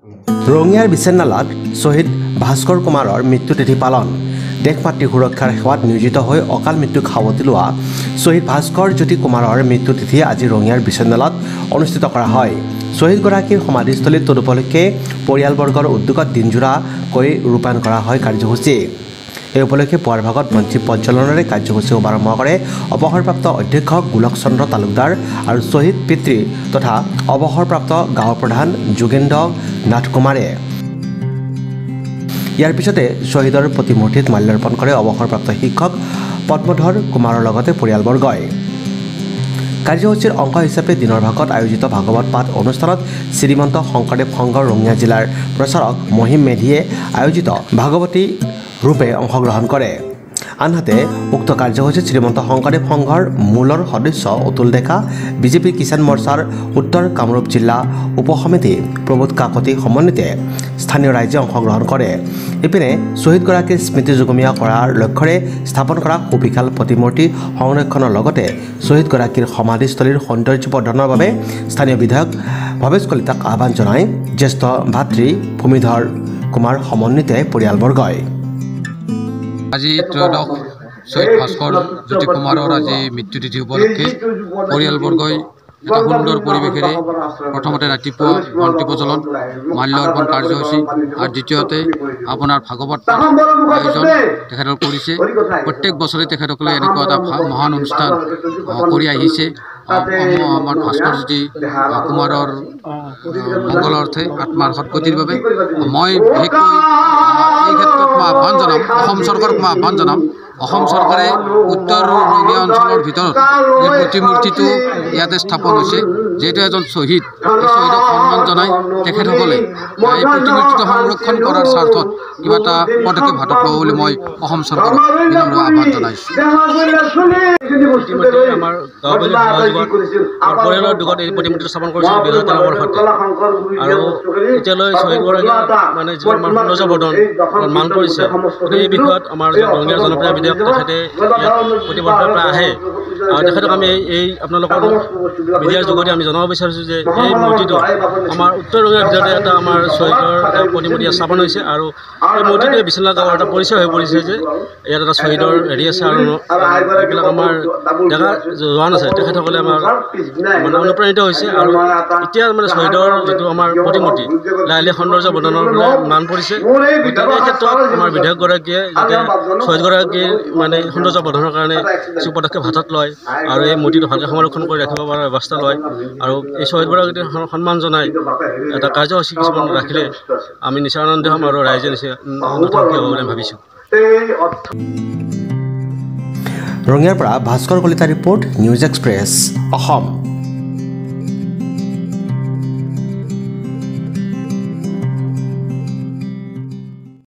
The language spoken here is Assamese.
ৰঙিয়াৰ বিচেনালাত শ্বহীদ ভাস্কৰ কুমাৰৰ মৃত্যুতিথি পালন। দেশ মাতৃ সুৰক্ষাৰ সেৱাত নিয়োজিত হৈ অকাল মৃত্যুক সাৱটি লোৱা শ্বহীদ ভাস্কৰ জ্যোতি কুমাৰৰ মৃত্যুতিথি আজি ৰঙিয়াৰ বিচেনালাত অনুষ্ঠিত কৰা হয়। শ্বহীদগৰাকীৰ সমাধিস্থলীত তদুপলক্ষে পৰিয়ালবৰ্গৰ উদ্যোগত দিনজোৰাকৈ ৰূপায়ণ কৰা হয় কাৰ্যসূচী। এই উপলক্ষে পুৱাৰ ভাগত মঞ্চী পঞ্চালনেৰে কাৰ্যসূচী শুভাৰম্ভ কৰে অৱসৰপ্ৰাপ্ত অধ্যক্ষ গোলক চন্দ্ৰ তালুকদাৰ আৰু শ্বহীদ পিতৃ তথা অৱসৰপ্ৰাপ্ত গাঁৱৰ প্ৰধান যোগেন্দ্ৰ নাথ কুমাৰে। ইয়াৰ পিছতে শ্বহীদৰ প্ৰতিমূৰ্তিত মাল্যাৰ্পণ কৰে অৱসৰপ্ৰাপ্ত শিক্ষক পদ্মধৰ কুমাৰৰ লগতে পৰিয়ালবৰ্গই। কাৰ্যসূচীৰ অংশ হিচাপে দিনৰ ভাগত আয়োজিত ভাগৱত পাঠ অনুষ্ঠানত শ্ৰীমন্ত শংকৰদেৱ সংঘৰ ৰঙিয়া জিলাৰ প্ৰচাৰক মহিম মেধিয়ে আয়োজিত ভাগৱতী ৰূপে অংশগ্ৰহণ কৰে। আনহাতে উক্ত কাৰ্যসূচীত শ্ৰীমন্ত শংকৰদেৱ সংঘৰ মূলৰ সদস্য অতুল ডেকা, বিজেপি কিষাণ মৰ্চাৰ উত্তৰ কামৰূপ জিলা উপসমিতি প্ৰবোধ কাকতি সমন্বিতে স্থানীয় ৰাইজে অংশগ্ৰহণ কৰে। ইপিনে শ্বহীদগৰাকীৰ স্মৃতি যুগমীয়া কৰাৰ লক্ষ্যৰে স্থাপন কৰা সুবিশাল প্ৰতিমূৰ্তি সংৰক্ষণৰ লগতে শ্বহীদগৰাকীৰ সমাধিস্থলীৰ সৌন্দৰ্য বৰ্ধনৰ বাবে স্থানীয় বিধায়ক ভৱেশ কলিতাক আহ্বান জনায় জ্যেষ্ঠ ভাতৃ ভূমিধৰ কুমাৰ সমন্বিতে পৰিয়ালবৰ্গই। আজি ত্ৰয়োদশ শ্বহীদ ভাস্কৰ জ্যোতি কুমাৰৰ আজি মৃত্যুতিথি উপলক্ষে পৰিয়ালবৰ্গই এটা সুন্দৰ পৰিৱেশেৰে প্ৰথমতে ৰাতিপুৱা বন্তি প্ৰজ্বলন, মাল্য অৰ্পণ কাৰ্যসূচী আৰু দ্বিতীয়তে আপোনাৰ ভাগৱত আয়োজন তেখেতসকলে কৰিছে। প্ৰত্যেক বছৰে তেখেতসকলে এনেকুৱা এটা মহান অনুষ্ঠান কৰি আহিছে। আমাৰ ভাস্কৰ জ্যোতি কুমাৰৰ মংগলৰ অৰ্থে আত্মাৰ সদ্গতিৰ বাবে মই বিশেষকৈ এই ক্ষেত্ৰত মই আহ্বান জনাম, অসম চৰকাৰক মই আহ্বান জনাম, অসম চৰকাৰে উত্তৰ ৰঙিয়া অঞ্চলৰ ভিতৰত এই প্ৰতিমূৰ্তিটো ইয়াতে স্থাপন হৈছে। যিহেতু এজন শ্বহীদ, এই শ্বহীদক সন্মান জনাই তেখেতসকলে এই প্ৰতিমূৰ্তিটো সংৰক্ষণ কৰাৰ স্বাৰ্থত কিবা এটা পদক্ষেপ হাতত ল'ব বুলি মই অসম চৰকাৰক বিনম্ৰ আহ্বান জনাইছোঁ। আমাৰ পৰিয়ালৰ যুগত এই প্ৰতিমূৰ্তিটো স্থাপন কৰিছিল 2013 বৰ্ষতে আৰু এতিয়ালৈ শ্বহীদগৰাকী মানে যিমান সৌন্দৰ্য বৰ্ধন মান কৰিছে। এই বিষয়ত আমাৰ ৰঙিয়াৰ জনপ্ৰিয় বিধায়ক তেখেতে ইয়াত প্ৰতিবদ্ধ প্ৰায় আহে আৰু তেখেতক আমি এই আপোনালোকৰ মিডিয়াৰ যোগেদি আমি জনাব বিচাৰিছোঁ যে এই মূৰ্তিটো আমাৰ উত্তৰ ৰঙিয়াৰ ভিতৰতে এটা আমাৰ শ্বহীদৰ প্ৰতিমূৰ্তি স্থাপন হৈছে আৰু এই মূৰ্তিটোৱে বিচনা গাঁৱৰ এটা পৰিচয় হৈ পৰিছে যে ইয়াত এটা শ্বহীদৰ হেৰি আছে আৰু এইবিলাক আমাৰ ডেকা জোৱান আছে তেখেতসকলে আমাৰ মানে অনুপ্ৰাণিত হৈছে আৰু এতিয়া মানে শ্বহীদৰ যিটো আমাৰ প্ৰতিমূৰ্তি লাহে সৌন্দৰ্য বৰ্ধনৰ মান পৰিছে। গতিকে এই ক্ষেত্ৰত আমাৰ বিধায়কগৰাকীয়ে যাতে শ্বহীদগৰাকীৰ মানে সৌন্দৰ্য বৰ্ধনৰ কাৰণে কিছু পদক্ষেপ হাতত লয় আৰু এই মূৰ্তিটো ভালকৈ সংৰক্ষণ কৰি ৰাখিব পৰাৰ ব্যৱস্থা লয় আৰু এই শ্বহীদগৰাকীক সন্মান জনাই এটা কাৰ্যসূচী কিছুমান ৰাখিলে আমি নিশ্চয় আনন্দ হ'ম আৰু ৰাইজে নিশ্চয় নথকি হ'ব বুলি ভাবিছোঁ। ৰঙিয়াৰ পৰা Bhaskar Kalita report, news express, Assam.